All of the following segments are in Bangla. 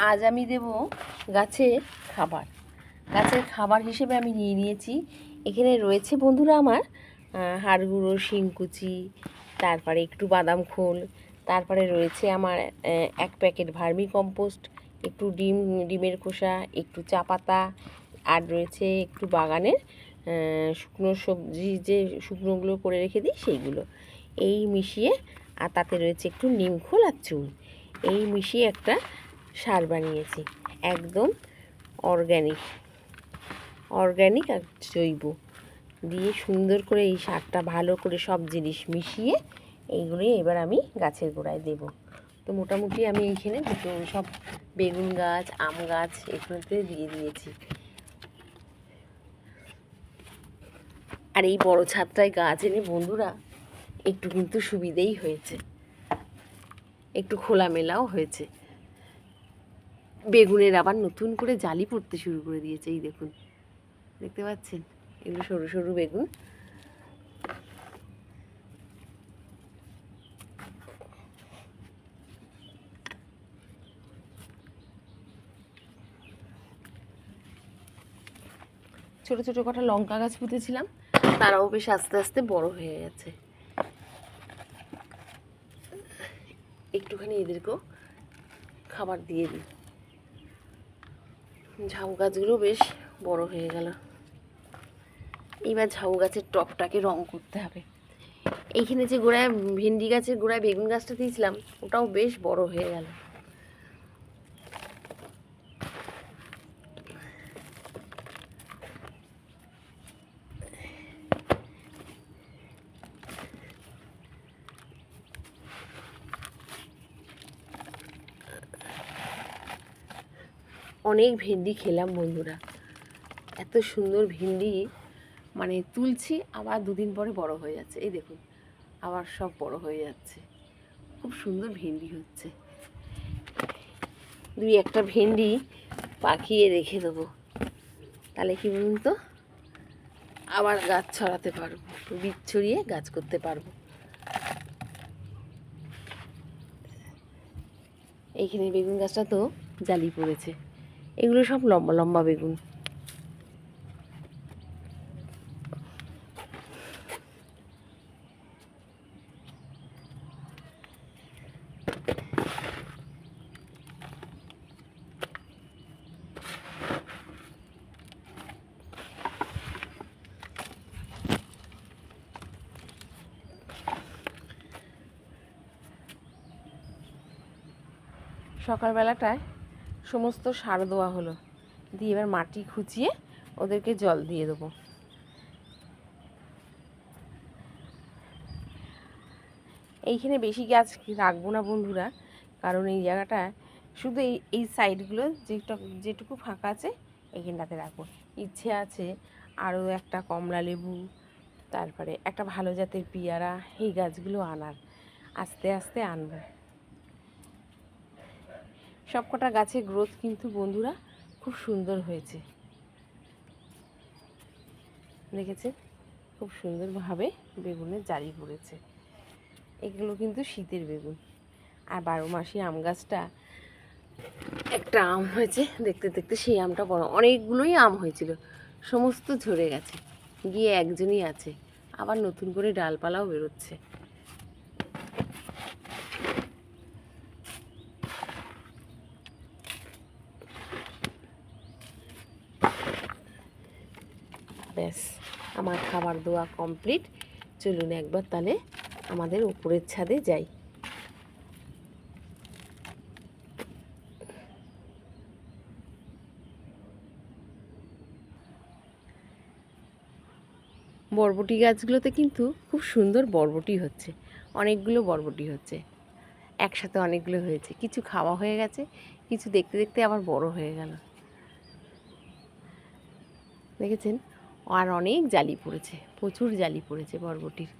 আজ আমি দেব গাছের খাবার। গাছের খাবার হিসেবে আমি নিয়ে নিয়েছি, এখানে রয়েছে বন্ধুরা আমার হাড় গুঁড়ো, শিংকুচি, তারপরে একটু বাদাম খোল, তারপরে রয়েছে আমার 1 প্যাকেট ভার্মি কম্পোস্ট, একটু ডিমের খোসা, একটু চা পাতা, আর রয়েছে একটু বাগানের শুকনো সবজি, যে শুকনোগুলো করে রেখে দিই সেইগুলো, এই মিশিয়ে, আর তাতে রয়েছে একটু নিমখোল আর চুন, এই মিশিয়ে একটা সার বানিয়েছি, একদম অর্গ্যানিক আর জৈব দিয়ে সুন্দর করে এই সারটা ভালো করে সব জিনিস মিশিয়ে এইগুলোই এবার আমি গাছের গোড়ায় দেব। তো মোটামুটি আমি এইখানে দুটো সব বেগুন গাছ, আম গাছ এগুলোতে দিয়ে দিয়েছি। আর এই বড় ছাদটায় গাছ এনে বন্ধুরা একটু কিন্তু সুবিধেই হয়েছে, একটু খোলামেলাও হয়েছে। বেগুনের আবার নতুন করে জালি পড়তে শুরু করে দিয়েছে, এই দেখুন, দেখতে পাচ্ছেন, এগুলো সরু সরু বেগুন। ছোট ছোট কটা লঙ্কা গাছ পুঁতেছিলাম, তারাও বেশ আস্তে আস্তে বড় হয়ে গেছে। একটুখানি এদেরকেও খাবার দিয়ে দিই। ঝাউ গাছগুলো বেশ বড় হয়ে গেল। এবার ঝাউ গাছের টবটাকে রং করতে হবে। এইখানে যে গোড়ায় ভেন্ডি গাছের গোড়ায় বেগুন গাছটা দিয়েছিলাম, ওটাও বেশ বড় হয়ে গেল। অনেক ভেন্ডি খেলাম বন্ধুরা, এত সুন্দর ভেন্ডি, মানে তুলছি আবার দুদিন পরে বড় হয়ে যাচ্ছে, এই দেখুন আবার সব বড় হয়ে যাচ্ছে, খুব সুন্দর ভেন্ডি হচ্ছে। 2-1টা ভেন্ডি পাকিয়ে রেখে দেবো, তাহলে কি বলুন তো, আবার গাছ ছড়াতে পারবো, বীজ ছড়িয়ে গাছ করতে পারবো। এইখানে বেগুন গাছটা তো জালি পড়েছে, এগুলো সব লম্বা লম্বা বেগুন। সকালবেলাটায় সমস্ত সার দেওয়া হলো, দিয়ে এবার মাটি খুঁচিয়ে ওদেরকে জল দিয়ে দেবো। এইখানে বেশি গাছ রাখবো না বন্ধুরা, কারণ এই জায়গাটা শুধু এই সাইডগুলো যেটুকু ফাঁকা আছে এইখানটাতে রাখবো। ইচ্ছে আছে আরও একটা কমলা লেবু, তারপরে একটা ভালো জাতের পেয়ারা, এই গাছগুলো আনার, আস্তে আস্তে আনবো। সবকটা গাছের গ্রোথ কিন্তু বন্ধুরা খুব সুন্দর হয়েছে, দেখেছে, খুব সুন্দরভাবে বেগুনের জালি পড়েছে। এগুলো কিন্তু শীতের বেগুন। আর 12 মাসি আম গাছটা, একটা আম হয়েছে, দেখতে দেখতে সেই আমটা বড়, অনেকগুলোই আম হয়েছিল, সমস্ত ঝরে গেছে, গিয়ে একজনই আছে, আবার নতুন করে ডালপালাও বেরোচ্ছে। ব্যাস, আমার খাবার দেওয়া কমপ্লিট। চলুন একবার তাহলে আমাদের উপরের ছাদে যাই। বরবটি গাছগুলোতে কিন্তু খুব সুন্দর বরবটি হচ্ছে, অনেকগুলো বরবটি হচ্ছে, একসাথে অনেকগুলো হয়েছে, কিছু খাওয়া হয়ে গেছে, কিছু দেখতে দেখতে আবার বড় হয়ে গেল, দেখেছেন। আর অনেক জালি পড়েছে, প্রচুর জালি পড়েছে বরবটির।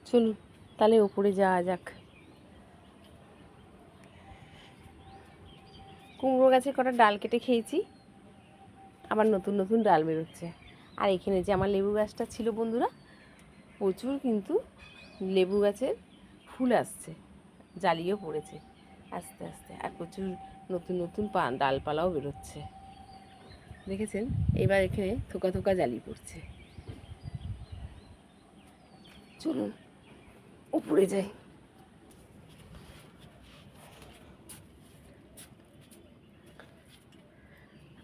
চলুন তাহলে ওপরে যাওয়া যাক। কুমড়ো গাছে কটা ডাল কেটে খেয়েছি, আবার নতুন নতুন ডাল বেরোচ্ছে। আর এখানে যে আমার লেবু গাছটা ছিল বন্ধুরা, প্রচুর কিন্তু লেবু গাছের ফুল আসছে, জালিও পড়েছে আস্তে আস্তে, আর প্রচুর নতুন নতুন ডালপালাও বেরোচ্ছে। দেখেছেন, এবার এখানে থোকা থোকা জালি পড়ছে। চলুন উপরে যাই।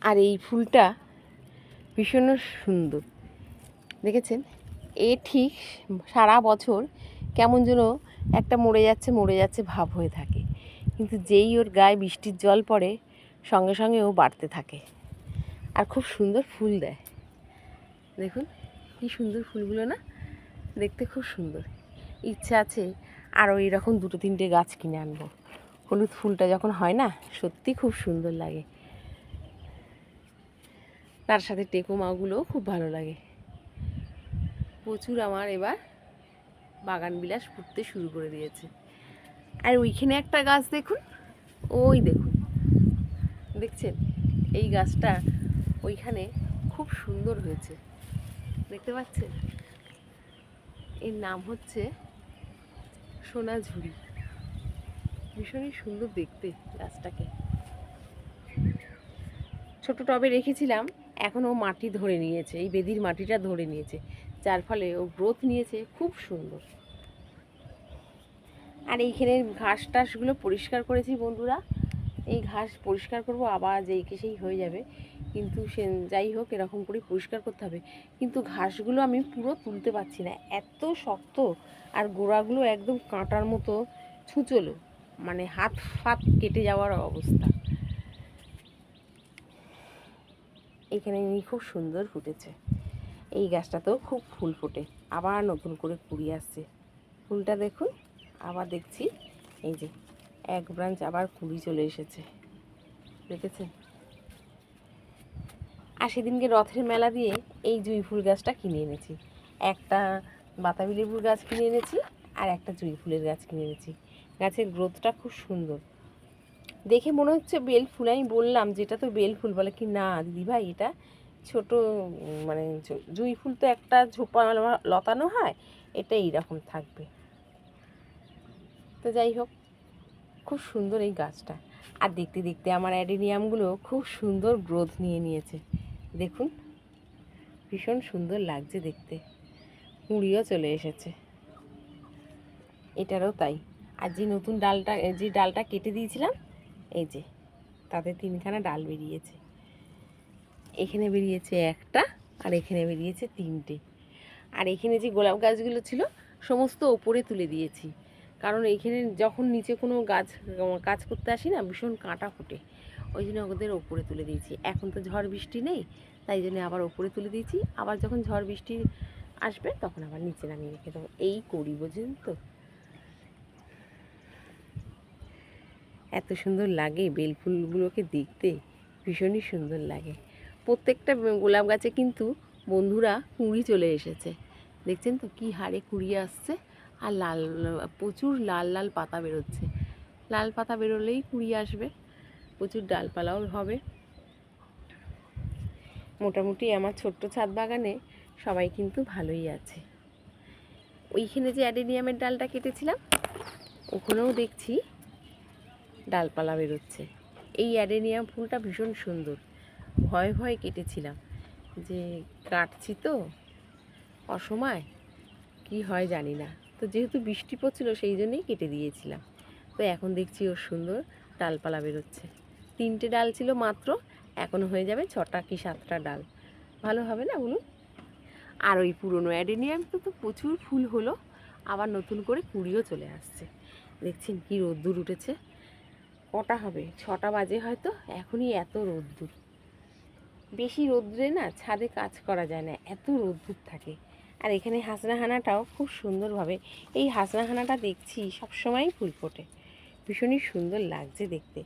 আর এই ফুলটা ভীষণ সুন্দর, দেখেছেন? এ ঠিক সারা বছর কেমন যেন একটা মরে যাচ্ছে ভাব হয়ে থাকে, কিন্তু যেই ওর গায়ে বৃষ্টির জল পড়ে সঙ্গে সঙ্গে ও বাড়তে থাকে আর খুব সুন্দর ফুল দেয়। দেখুন কি সুন্দর ফুলগুলো না, দেখতে খুব সুন্দর। ইচ্ছা আছে আরও এরকম 2-3টে গাছ কিনে আনবো। হলুদ ফুলটা যখন হয় না, সত্যি খুব সুন্দর লাগে। তার সাথে টেকো মাগুলোও খুব ভালো লাগে। প্রচুর আমার এবার বাগান বিলাস ফুটতে শুরু করে দিয়েছে। আর ওইখানে একটা গাছ দেখুন, ওই দেখুন, দেখছেন? এই গাছটা ওইখানে খুব সুন্দর হয়েছে, দেখতে পাচ্ছেন? এর নাম হচ্ছে সোনাঝুরি। ভীষণই সুন্দর দেখতে গাছটাকে। ছোট টবে রেখেছিলাম, এখন ও মাটি ধরে নিয়েছে, এই বেদির মাটিটা ধরে নিয়েছে, যার ফলে ও গ্রোথ নিয়েছে খুব সুন্দর। আর এইখানে ঘাস টাসগুলো পরিষ্কার করেছি বন্ধুরা, এই ঘাস পরিষ্কার করব আবার যেইকে সেই হয়ে যাবে, কিন্তু সে যাই হোক এরকম করে পরিষ্কার করতে হবে। কিন্তু ঘাসগুলো আমি পুরো তুলতে পারছি না, এত শক্ত, আর গোড়াগুলো একদম কাঁটার মতো ছুঁচলো, মানে হাত ফাত কেটে যাওয়ার অবস্থা। এখানে খুব সুন্দর ফুটেছে, এই গাছটাতেও খুব ফুল ফোটে, আবার নতুন করে কুড়ি আসছে। ফুলটা দেখুন, আবার দেখছি এই যে এক ব্রাঞ্চ আবার কুড়ি চলে এসেছে, দেখেছেন? আর সেদিনকে রথের মেলা দিয়ে এই জুঁই ফুল গাছটা কিনে এনেছি, একটা বাতাবি লেবুর গাছ কিনে এনেছি আর একটা জুঁই ফুলের গাছ কিনে এনেছি। গাছের গ্রোথটা খুব সুন্দর, দেখে মনে হচ্ছে বেল ফুল। আমি বললাম যেটা তো বেল ফুল, বলে কি না দিদিভাই এটা ছোট, মানে জুঁই ফুল তো একটা ঝোপা লতানো হয়, এটা এইরকম থাকবে। তো যাই হোক, খুব সুন্দর এই গাছটা। আর দেখতে দেখতে আমার অ্যাডেনিয়ামগুলো খুব সুন্দর গ্রোথ নিয়ে নিয়েছে, দেখুন ভীষণ সুন্দর লাগছে দেখতে, কুঁড়িও চলে এসেছে। এটারও তাই। আর যে নতুন ডালটা কেটে দিয়েছিলাম, এই যে তাতে 3খানা ডাল বেরিয়েছে, এখানে বেরিয়েছে একটা, আর এখানে বেরিয়েছে 3টে। আর এখানে যে গোলাপ গাছগুলো ছিল সমস্ত ওপরে তুলে দিয়েছি, কারণ এইখানে যখন নিচে কোনো কাজ করতে আসি না, ভীষণ কাঁটা ফোটে, ওই জন্য ওদের ওপরে তুলে দিয়েছি। এখন তো ঝড় বৃষ্টি নেই, তাই জন্য আবার ওপরে তুলে দিয়েছি, আবার যখন ঝড় বৃষ্টি আসবে তখন আবার নিচে নামিয়ে রেখে দেবো। এই করি, বোঝেন তো? এত সুন্দর লাগে বেল ফুলগুলোকে দেখতে, ভীষণই সুন্দর লাগে। প্রত্যেকটা গোলাপ গাছে কিন্তু বন্ধুরা কুঁড়ি চলে এসেছে, দেখছেন তো কি হারে কুঁড়ি আসছে। আর প্রচুর লাল লাল পাতা বেরোচ্ছে, লাল পাতা বেরোলেই কুঁড়ি আসবে, প্রচুর ডালপালাও হবে। মোটামুটি আমার ছোট্ট ছাদ বাগানে সবাই কিন্তু ভালোই আছে। ওইখানে যে অ্যাডেনিয়ামের ডালটা কেটেছিলাম, ওখানেও দেখছি ডালপালা বেরোচ্ছে। এই অ্যাডেনিয়াম ফুলটা ভীষণ সুন্দর, ভয়ে ভয়ে কেটেছিলাম, যে কাটছি তো অসময়, কি হয় জানি না, তো যেহেতু বৃষ্টি পড়ছিল সেই জন্যই কেটে দিয়েছিলাম। তো এখন দেখছি ওর সুন্দর ডালপালা বেরোচ্ছে। 3টে ডাল ছিল মাত্র, এখন হয়ে যাবে 6টা কি 7টা ডাল, ভালো হবে না বলুন? আর ওই পুরনো অ্যাডেনিয়াম তো প্রচুর ফুল হলো, আবার নতুন করে কুঁড়িও চলে আসছে। দেখছেন কি রোদ্দুর উঠেছে, কটা হবে 6টা বাজে হয়তো, এখনই এত রোদ্দুর। বেশি রোদ্রে না ছাদে কাজ করা যায় না, এত রোদ্দুর থাকে। আর এখানে হাসনাহানাটাও খুব সুন্দরভাবে, এই হাসনাহানাটা দেখছি সবসময়ই ফুল ফোটে, ভীষণই সুন্দর লাগছে দেখতে।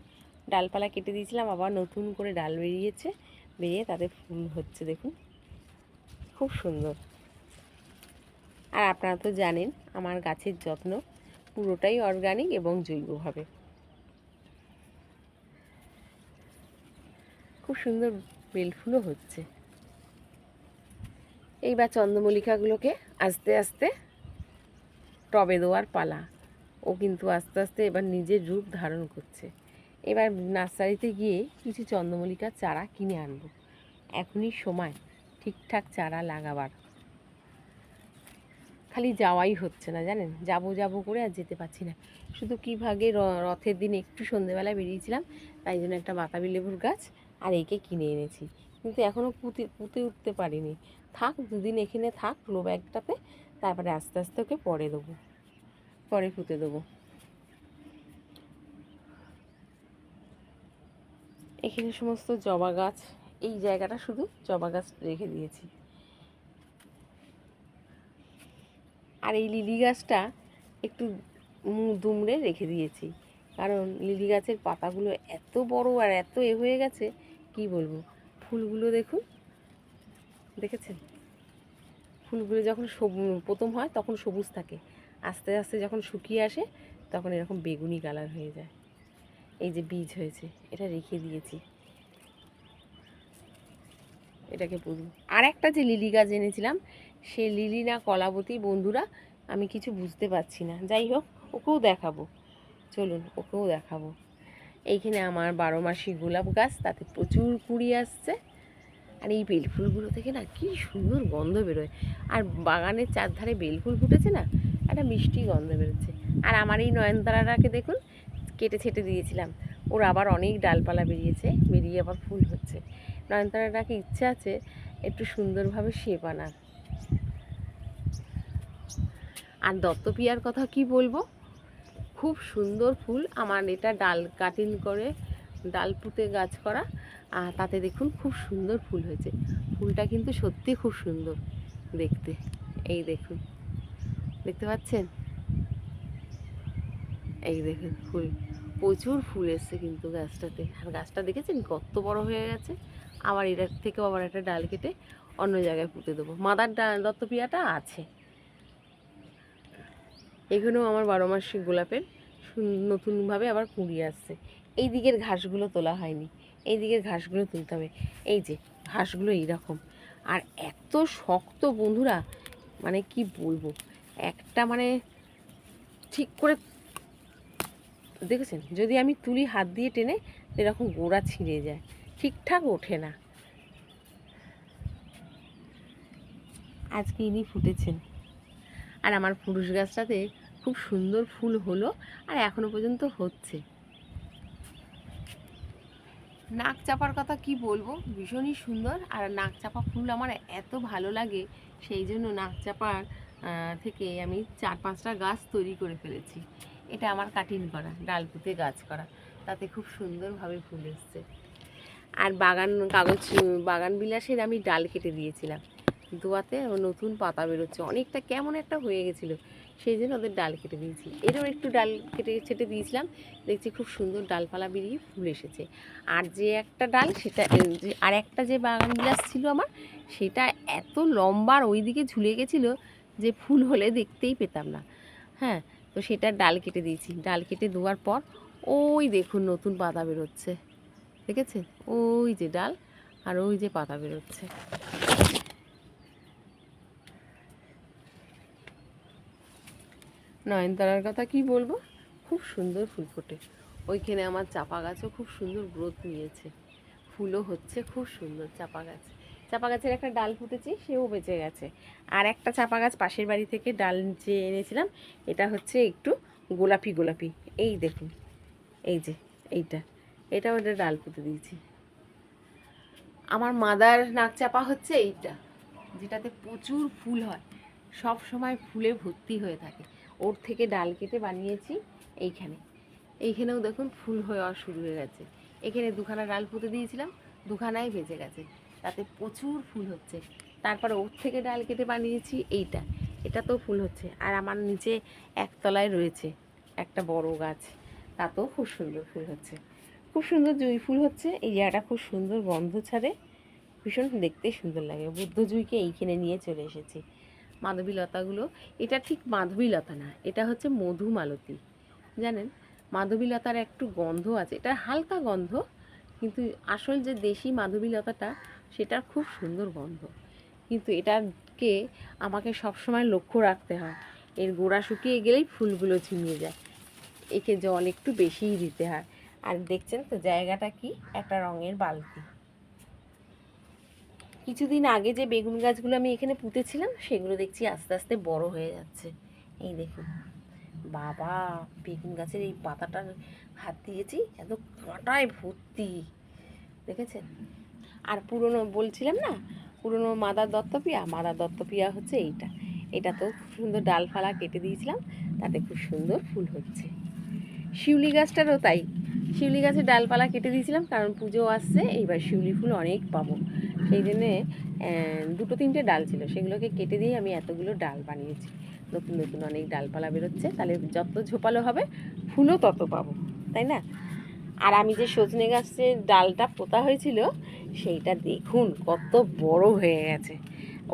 ডালপালা কেটে দিয়েছিলাম, আবার নতুন করে ডাল বেরিয়েছে, বেরিয়ে তাতে ফুল হচ্ছে, দেখুন খুব সুন্দর। আর আপনারা তো জানেন আমার গাছের যত্ন পুরোটাই অর্গানিক এবং জৈবভাবে। খুব সুন্দর বেল ফুলও হচ্ছে। এইবার চন্দ্রমল্লিকাগুলোকে আস্তে আস্তে টবে দেওয়ার পালা। ও কিন্তু আস্তে আস্তে এবার নিজের রূপ ধারণ করছে। এবার নার্সারিতে গিয়ে কিছু চন্দ্রমল্লিকার চারা কিনে আনবো। এখনই সময় ঠিকঠাক চারা লাগাবার, খালি যাওয়াই হচ্ছে না জানেন, যাবো করে আর যেতে পারছি না। শুধু কী ভাগে রথের দিন একটু সন্ধেবেলা বেরিয়েছিলাম, তাই জন্য একটা বাতাবি লেবুর গাছ আর একে কিনে এনেছি, কিন্তু এখনও পুঁতে উঠতে পারিনি। থাক, দুদিন এখানে থাক লো ব্যাগটাতে, তারপরে আস্তে আস্তে ওকে পরে পুঁতে দেবো। এখানে সমস্ত জবা গাছ, এই জায়গাটা শুধু জবা গাছ রেখে দিয়েছি। আর এই লিলি গাছটা একটু দুমড়ে রেখে দিয়েছি, কারণ লিলি গাছের পাতাগুলো এত বড় আর এত হয়ে গেছে, কি বলবো। ফুলগুলো দেখুন, দেখেছেন? ফুলগুলো যখন প্রথম হয় তখন সবুজ থাকে, আস্তে আস্তে যখন শুকিয়ে আসে তখন এরকম বেগুনি কালার হয়ে যায়। এই যে বীজ হয়েছে, এটা রেখে দিয়েছি, এটাকে পুঁতব। আর একটা যে লিলি গাছ এনেছিলাম, সে লিলি না কলাবতী বন্ধুরা, আমি কিছু বুঝতে পারছি না। যাই হোক, ওকেও দেখাবো, চলুন ওকেও দেখাবো। এইখানে আমার 12 মাসি গোলাপ গাছ, তাতে প্রচুর কুঁড়ি আসছে। আর এই বেলফুলগুলো থেকে না কি সুন্দর গন্ধ বেরোয়। আর বাগানের চারধারে বেলফুল ফুটেছে না, একটা মিষ্টি গন্ধ বেরোচ্ছে। আর আমার এই নয়নতারাটাকে দেখুন, কেটে ছেটে দিয়েছিলাম, ওর আবার অনেক ডালপালা বেরিয়ে আবার ফুল হচ্ছে। নয়নতারাটাকে ইচ্ছে আছে একটু সুন্দরভাবে শেপ আনার। আর দত্তপিয়ার কথা কি বলবো, খুব সুন্দর ফুল। আমার এটা ডাল কাটিং করে ডাল পুঁতে গাছ করা, আর তাতে দেখুন খুব সুন্দর ফুল হয়েছে। ফুলটা কিন্তু সত্যি খুব সুন্দর দেখতে। এই দেখুন, দেখতে পাচ্ছেন? এই দেখুন ফুল, প্রচুর ফুল এসছে কিন্তু গাছটাতে। আর গাছটা দেখেছেন কত বড় হয়ে গেছে। আবার এটার থেকেও আবার একটা ডাল কেটে অন্য জায়গায় পুঁতে দেবো। মাদার দত্তপিয়াটা আছে। এখানেও আমার 12 মাসি গোলাপের নতুনভাবে আবার কুঁড়ি আসছে। এই দিকের ঘাসগুলো তোলা হয়নি, এই দিকের ঘাসগুলো তুলতে হবে। এই যে ঘাসগুলো এইরকম, আর এত শক্ত বন্ধুরা, মানে কি বলবো, একটা মানে ঠিক করে দেখেছেন, যদি আমি তুলি হাত দিয়ে টেনে, এরকম গোড়া ছিঁড়ে যায়, ঠিকঠাক ওঠে না। আজকে ইনি ফুটেছেন। আর আমার পুরুষ গাছটাতে খুব সুন্দর ফুল হলো, আর এখনো পর্যন্ত হচ্ছে। নাক চাপার কথা কি বলবো, ভীষণই সুন্দর। আর নাক চাপা ফুল আমার এত ভালো লাগে, সেই জন্য নাক চাপার থেকে আমি 4-5টা গাছ তৈরি করে ফেলেছি। এটা আমার কাটিং করা, ডাল পুঁতে গাছ করা, তাতে খুব সুন্দরভাবে ফুল এসছে। আর বাগান বিলাসের আমি ডাল কেটে দিয়েছিলাম, দোয়াতে নতুন পাতা বেরোচ্ছে, অনেকটা কেমন একটা হয়ে গেছিলো, সেই জন্য ওদের ডাল কেটে দিয়েছি। এরও একটু ডাল কেটে ছেটে দিয়েছিলাম, দেখছি খুব সুন্দর ডালপালা বেরিয়ে ফুল এসেছে। আর যে একটা ডাল, সেটা আর একটা যে বাগান বিলাস ছিল আমার, সেটা এত লম্বার ওই দিকে ঝুলে গেছিলো যে ফুল হলে দেখতেই পেতাম না। হ্যাঁ, তো সেটার ডাল কেটে দিয়েছি। ডাল কেটে দেওয়ার পর ওই দেখুন নতুন পাতা বেরোচ্ছে, দেখেছেন? ওই যে ডাল, আর ওই যে পাতা বেরোচ্ছে। নয়নতারার কথা কি বলবো, খুব সুন্দর ফুল ফোটে। ওইখানে আমার চাপা গাছও খুব সুন্দর গ্রোথ নিয়েছে, ফুলও হচ্ছে খুব সুন্দর। চাপা গাছের একটা ডাল ফুটেছে, সেও বেঁচে গেছে। আর একটা চাপা গাছ পাশের বাড়ি থেকে ডাল যে এনেছিলাম, এটা হচ্ছে একটু গোলাপি। এই দেখুন, এই যে এটাও একটা ডাল পুঁতে দিয়েছি। আমার মাদার নাক চাপা হচ্ছে এইটা, যেটাতে প্রচুর ফুল হয়, সব সময় ফুলে ভর্তি হয়ে থাকে। ওর থেকে ডাল কেটে বানিয়েছি। এইখানেও দেখুন ফুল হওয়া শুরু হয়ে গেছে। এখানে 2খানা ডাল পুঁতে দিয়েছিলাম, 2খানাই বেঁচে গেছে, তাতে প্রচুর ফুল হচ্ছে। তারপরে ওর থেকে ডাল কেটে বানিয়েছি এটাতেও ফুল হচ্ছে। আর আমার নিচে একতলায় রয়েছে একটা বড় গাছ, তাতেও খুব সুন্দর ফুল হচ্ছে, খুব সুন্দর জুঁই ফুল হচ্ছে। এই জায়গাটা খুব সুন্দর গন্ধ ছাড়ে, ভীষণ দেখতে সুন্দর লাগে। বুদ্ধ জুঁইকে এইখানে নিয়ে চলে এসেছি। মাধবীলতাগুলো, এটা ঠিক মাধবীলতা না, এটা হচ্ছে মধুমালতী, জানেন? মাধবীলতার একটু গন্ধ আছে, এটা হালকা গন্ধ, কিন্তু আসল যে দেশি মাধবীলতাটা সেটার খুব সুন্দর গন্ধ। কিন্তু এটাকে আমাকে সবসময় লক্ষ্য রাখতে হয়, এর গোড়া শুকিয়ে গেলেই ফুলগুলো ছিমিয়ে যায়, একে জল একটু বেশিই দিতে হয়। আর দেখছেন তো জায়গাটা কি, একটা রঙের বালতি। কিছুদিন আগে যে বেগুন গাছগুলো আমি এখানে পুঁতেছিলাম সেগুলো দেখছি আস্তে আস্তে বড় হয়ে যাচ্ছে। এই দেখুন বাবা, বেগুন গাছের এই পাতাটার হাত দিয়েছি, এত কাঁটায় ভর্তি, দেখেছেন? আর পুরনো বলছিলাম না, পুরনো মাদার দত্তপিয়া হচ্ছে এইটা। এটা তো খুব সুন্দর ডালপালা কেটে দিয়েছিলাম, তাতে খুব সুন্দর ফুল হচ্ছে। শিউলি গাছটারও তাই, শিউলি গাছের ডালপালা কেটে দিয়েছিলাম কারণ পুজো আসছে, এইবার শিউলি ফুল অনেক পাবো, সেই জন্যে দুটো তিনটে ডাল ছিল, সেগুলোকে কেটে দিয়ে আমি এতগুলো ডাল বানিয়েছি। নতুন নতুন অনেক ডালপালা বেরোচ্ছে, তাহলে যত ঝোপালো হবে ফুলও তত পাবো, তাই না? আর আমি যে সজনে গাছের ডালটা পোতা হয়েছিল সেইটা দেখুন কত বড় হয়ে গেছে,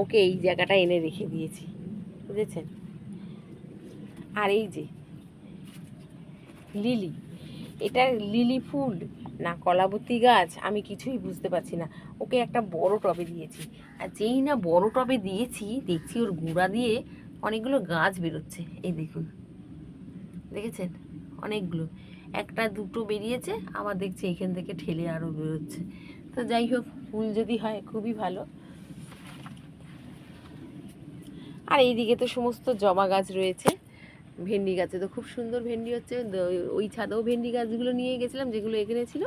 ওকে এই জায়গাটা এনে রেখে দিয়েছি, বুঝেছেন? আর এই যে লিলি, এটা লিলি ফুল না কলাবতী গাছ আমি কিছুই বুঝতে পারছি না। ওকে একটা বড় টবে দিয়েছি, আর যেই না বড় টবে দিয়েছি দেখছি ওর গুঁড়া দিয়ে অনেকগুলো গাছ বেরোচ্ছে। এই দেখুন, দেখেছেন? অনেকগুলো, একটা দুটো বেরিয়েছে, আবার দেখছি এখান থেকে ঠেলে আরও বেরোচ্ছে। তো যাই হোক, ফুল যদি হয় খুবই ভালো। আর এইদিকে তো সমস্ত জবা গাছ রয়েছে, ভেন্ডি গাছে তো খুব সুন্দর ভেন্ডি হচ্ছে। ওই ছাদেও ভেন্ডি গাছগুলো নিয়ে গেছিলাম যেগুলো এখানে ছিল,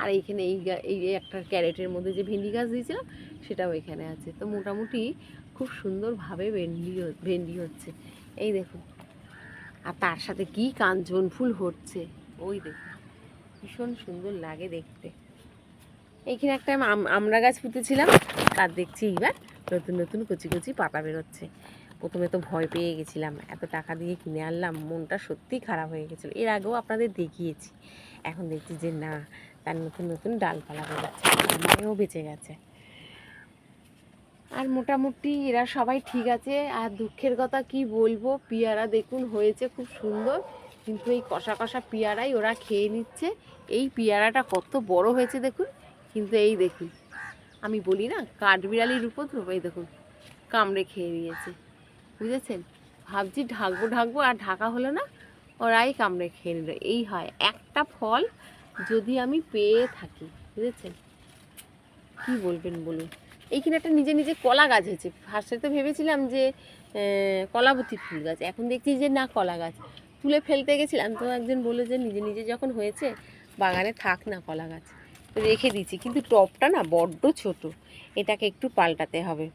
আর এইখানে এই একটা ক্যারেটের মধ্যে যে ভেন্ডি গাছ দিয়েছিলাম সেটাও এখানে আছে। তো মোটামুটি খুব সুন্দরভাবে ভেন্ডি হচ্ছে, এই দেখুন। আর তার সাথে কি কাঞ্চন ফুল হচ্ছে, ওই দেখুন, ভীষণ সুন্দর লাগে দেখতে। এইখানে একটা আমড়া গাছ পুঁতেছিলাম, তার দেখছি এবার নতুন নতুন কচি কচি পাতা বেরোচ্ছে। প্রথমে তো ভয় পেয়ে গেছিলাম, এত টাকা দিয়ে কিনে আনলাম, মনটা সত্যিই খারাপ হয়ে গেছিলো। এর আগেও আপনাদের দেখিয়েছি, এখন দেখছি যে না, তার নতুন নতুন ডালপালা বেরোচ্ছে, আমরাও বেঁচে গেছে। আর মোটামুটি এরা সবাই ঠিক আছে। আর দুঃখের কথা কি বলবো, পেয়ারা দেখুন হয়েছে খুব সুন্দর, কিন্তু এই কষা কষা পেয়ারাই ওরা খেয়ে নিচ্ছে। এই পেয়ারাটা কত বড় হয়েছে দেখুন, কিন্তু এই দেখুন, আমি বলি না কাঠবিড়ালির উপদ্রব, এই দেখুন কামড়ে খেয়ে নিয়েছে, বুঝেছেন? ভাবছি ঢাকবো ঢাকবো, আর ঢাকা হলো না, ওরাই কামড়ে খেয়ে নিল। এই হয় একটা ফল যদি আমি পেয়ে থাকি, বুঝেছেন? কি বলবেন বলুন। এইখানে একটা নিজে নিজে কলা গাছ হয়েছে, ফার্স্টে তো ভেবেছিলাম যে কলাবতী ফুল গাছ, এখন দেখছি যে না কলা গাছ। তুলে ফেলতে গেছিলাম তো একজন বললো যে নিজে নিজে যখন হয়েছে বাগানে থাক না কলা গাছ, তো রেখে দিচ্ছি। কিন্তু টবটা না বড্ড ছোট, এটাকে একটু পাল্টাতে হবে।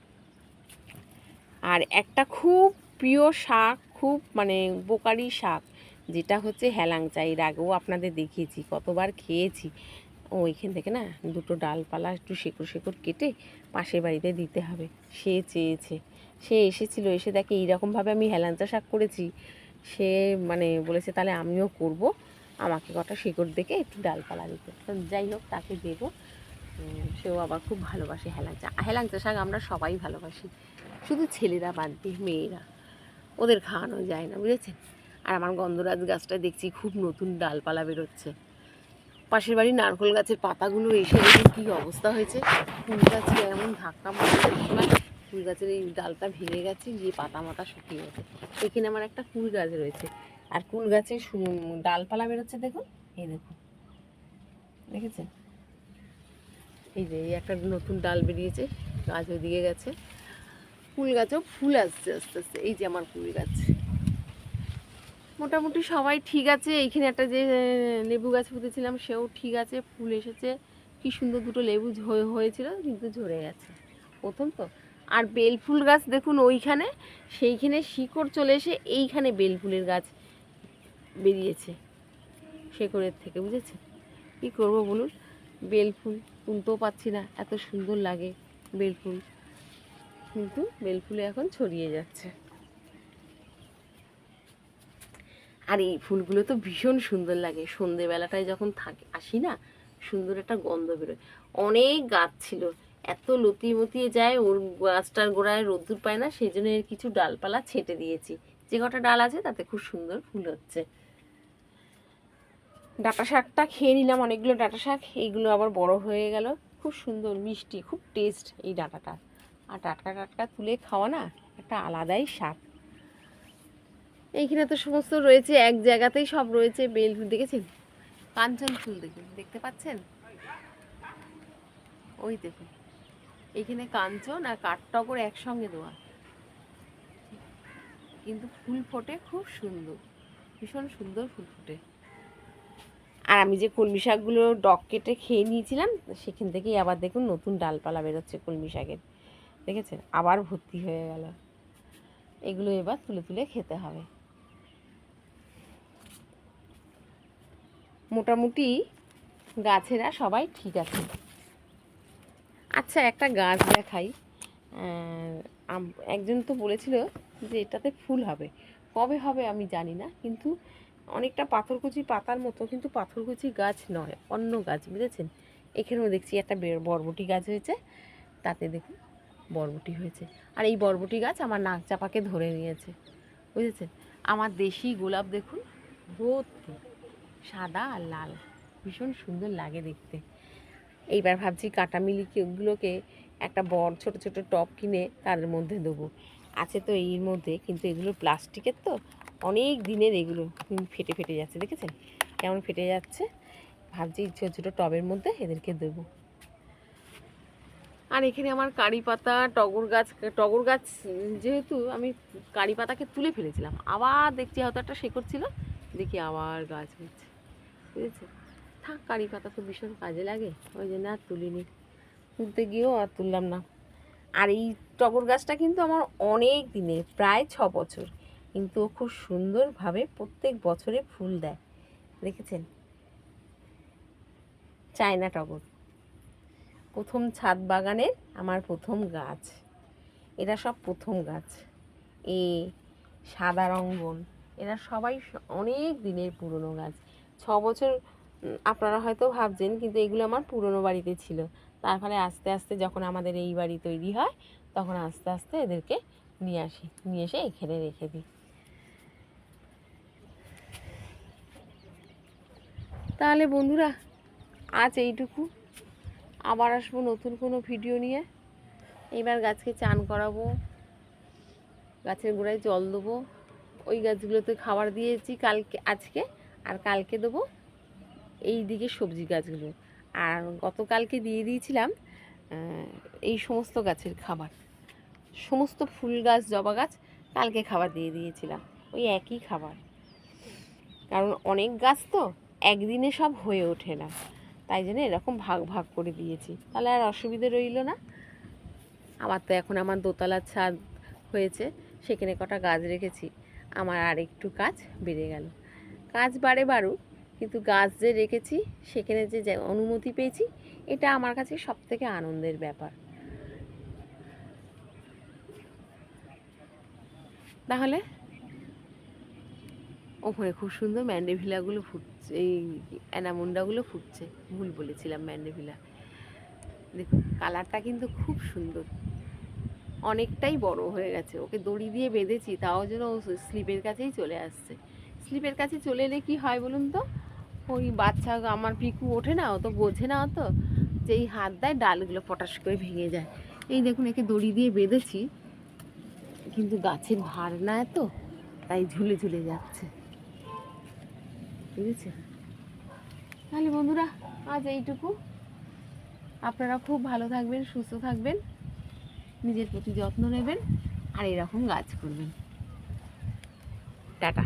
আর একটা খুব প্রিয় শাক, খুব মানে উপকারী শাক, যেটা হচ্ছে হেলাংচা, এর আগেও আপনাদের দেখিয়েছি, কতবার খেয়েছি। ওইখান থেকে না দুটো ডালপালা একটু শেকড় শেকড় কেটে পাশের বাড়িতে দিতে হবে। সে চেয়েছে, সে এসেছিল, এসে দেখে এইরকমভাবে আমি হেলাঞ্চা শাক করেছি, সে মানে বলেছে তাহলে আমিও করব, আমাকে কটা শেকড় দেখে একটু ডালপালা দিতে। তো যাই হোক, তাকে দেবো। সেও আবার খুব ভালোবাসে হেলাঞ্চা শাক, আমরা সবাই ভালোবাসি, শুধু ছেলেরা বাদ দিয়ে মেয়েরা, ওদের খাওয়ানো যায় না, বুঝেছেন? আর আমার গন্ধরাজ গাছটা দেখছি খুব নতুন ডালপালা বেরোচ্ছে। পাশের বাড়ির নারকেল গাছের পাতাগুলো এসে দেখুন কী অবস্থা হয়েছে, ফুল গাছে এমন ধাক্কা মারছে, ফুল গাছের এই ডালটা ভেঙে গেছে, গিয়ে পাতা মাতা শুকিয়ে গেছে। এখানে আমার একটা কুল গাছ রয়েছে, আর কুল গাছে ডালপালা বেরোচ্ছে দেখুন, এই দেখুন, দেখেছেন? এই যে এই একটা নতুন ডাল বেরিয়েছে, গাছ ওইদিকে গেছে। কুল গাছেও ফুল আসছে আস্তে আস্তে, এই যে আমার কুল গাছ। মোটামুটি সবাই ঠিক আছে। এইখানে একটা যে লেবু গাছ পুঁতেছিলাম সেও ঠিক আছে, ফুল এসেছে, কি সুন্দর দুটো লেবু হয়েছিল, কিন্তু ঝরে গেছে প্রথম তো। আর বেলফুল গাছ দেখুন ওইখানে, সেইখানে শিকড় চলে এসে এইখানে বেলফুলের গাছ বেরিয়েছে শেকড়ের থেকে, বুঝেছে? কী করবো বলুন, বেলফুল তুলতেও পাচ্ছি না, এত সুন্দর লাগে বেলফুল, কিন্তু বেলফুলে এখন ছড়িয়ে যাচ্ছে। আর এই ফুলগুলো তো ভীষণ সুন্দর লাগে, সন্ধেবেলাটায় যখন আসি না, সুন্দর একটা গন্ধ বেরোয়। অনেক গাছ ছিল, এত লতিয়ে মতিয়ে যায়, ওর গাছটার গোড়ায় রোদ্দুর পায় না, সেই জন্য এর কিছু ডালপালা ছেটে দিয়েছি, যে কটা ডাল আছে তাতে খুব সুন্দর ফুল হচ্ছে। ডাঁটা শাকটা খেয়ে নিলাম, অনেকগুলো ডাঁটা শাক, এইগুলো আবার বড় হয়ে গেল। খুব সুন্দর মিষ্টি, খুব টেস্ট এই ডাঁটাটা। আর টাটকা টাটকা তুলে খাওয়া না একটা আলাদাই স্বাদ। এইখানে তো সমস্ত রয়েছে, এক জায়গাতেই সব রয়েছে। বেল ফুল দেখেছেন, কাঞ্চন ফুল দেখুন, দেখতে পাচ্ছেন? ওই দেখুন, এইখানে কাঞ্চন আর কাঠটগর একসঙ্গে দেওয়া, কিন্তু ফুল ফোটে খুব সুন্দর, ভীষণ সুন্দর ফুল ফোটে। আর আমি যে কলমি শাকগুলো ডগ কেটে খেয়ে নিয়েছিলাম, সেখান থেকেই আবার দেখুন নতুন ডালপালা বেরোচ্ছে কলমি শাকের, দেখেছেন? আবার ভর্তি হয়ে গেল। এগুলো এবার তুলে তুলে খেতে হবে। মোটামুটি গাছেরা সবাই ঠিক আছে। আচ্ছা, একটা গাছ দেখাই। একজন তো বলেছিল যে এটাতে ফুল হবে, কবে হবে আমি জানি না, কিন্তু অনেকটা পাথরকুচি পাতার মতো, কিন্তু পাথরকুচি গাছ নয়, অন্য গাছ, বুঝেছেন? এখানেও দেখছি একটা বরবটি গাছ হয়েছে, তাতে দেখুন বরবটি হয়েছে। আর এই বরবটি গাছ আমার নাক চাপাকে ধরে নিয়েছে, বুঝেছেন? আমার দেশি গোলাপ দেখুন ভর্তি, সাদা আর লাল, ভীষণ সুন্দর লাগে দেখতে। এইবার ভাবছি কাঁটামিলিগুলোকে একটা বড় ছোট ছোট টব কিনে তার মধ্যে দেবো। আছে তো এর মধ্যে, কিন্তু এগুলো প্লাস্টিকের তো, অনেক দিনের, এগুলো ফেটে ফেটে যাচ্ছে, দেখেছেন কেমন ফেটে যাচ্ছে? ভাবছি ছোটো ছোটো টবের মধ্যে এদেরকে দেবো। আর এখানে আমার কারি পাতা, টগর গাছ যেহেতু আমি কারি পাতাকে তুলে ফেলেছিলাম, আবার দেখছি হয়তো একটা শেকড় ছিল, দেখি আবার গাছ হচ্ছে, বুঝেছে? থাক, কারি পাতা তো ভীষণ কাজে লাগে, ওই জন্য আর তুলিনি, তুলতে গিয়েও আর তুললাম না। আর এই টগর গাছটা কিন্তু আমার অনেক দিনের, প্রায় 6 বছর, কিন্তু ও খুব সুন্দরভাবে প্রত্যেক বছরে ফুল দেয়, দেখেছেন? চায়না টগর, প্রথম ছাদ বাগানের আমার প্রথম গাছ, এরা সব প্রথম গাছ। সাদা রঙ্গন, এরা সবাই অনেক দিনের পুরনো গাছ, 6 বছর। আপনারা হয়তো ভাবছেন, কিন্তু এগুলো আমার পুরনো বাড়িতে ছিল। তারপরে আস্তে আস্তে যখন আমাদের এই বাড়ি তৈরি হয়, তখন আস্তে আস্তে এদেরকে নিয়ে এসে এখানে রেখে দিই। তাহলে বন্ধুরা, আজ এইটুকু, আবার আসবো নতুন কোনো ভিডিও নিয়ে। এবার গাছকে চান করাবো, গাছের গোড়ায় জল দেবো। ওই গাছগুলোতে খাবার দিয়েছি আজকে, আর কালকে দেবো এই দিকে সবজি গাছগুলো। আর গতকালকে দিয়ে দিয়েছিলাম এই সমস্ত গাছের খাবার, সমস্ত ফুল গাছ, জবা গাছ কালকে খাবার দিয়ে দিয়েছিলাম, ওই একই খাবার। কারণ অনেক গাছ তো একদিনে সব হয়ে ওঠে না, তাই জন্য এরকম ভাগ ভাগ করে দিয়েছি, তাহলে আর অসুবিধে রইল না। আমার তো এখন আমার দোতলার ছাদ হয়েছে, সেখানে কটা গাছ রেখেছি, আমার আর একটু কাজ বেড়ে গেল। কাজ বাড়ুক, কিন্তু গাছ যে রেখেছি, সেখানে যে অনুমতি পেয়েছি, এটা আমার কাছে সবথেকে আনন্দের ব্যাপার। তাহলে ওপরে খুব সুন্দর ম্যান্ডেভিলাগুলো ফুটছে, এই অ্যানামুন্ডাগুলো ফুটছে, ভুল বলেছিলাম, ম্যান্ডেভিলা। দেখুন কালারটা কিন্তু খুব সুন্দর, অনেকটাই বড় হয়ে গেছে। ওকে দড়ি দিয়ে বেঁধেছি, তাও যেন ও স্লিপের কাছেই চলে আসছে। স্লিপের কাছে চলে এলে কি হয় বলুন তো, ওই বাচ্চা আমার পিকু ওঠে না, ও তো বোঝে না অত, যেই হাত দেয় ডালগুলো পটাশ করে ভেঙে যায়। এই দেখুন, একে দড়ি দিয়ে বেঁধেছি, কিন্তু গাছের ভার না এত, তাই ঝুলে ঝুলে যাচ্ছে, বুঝেছেন? তাহলে বন্ধুরা, আজ এইটুকু। আপনারা খুব ভালো থাকবেন, সুস্থ থাকবেন, নিজের প্রতি যত্ন নেবেন, আর এরকম গাছ করবেন। টাটা।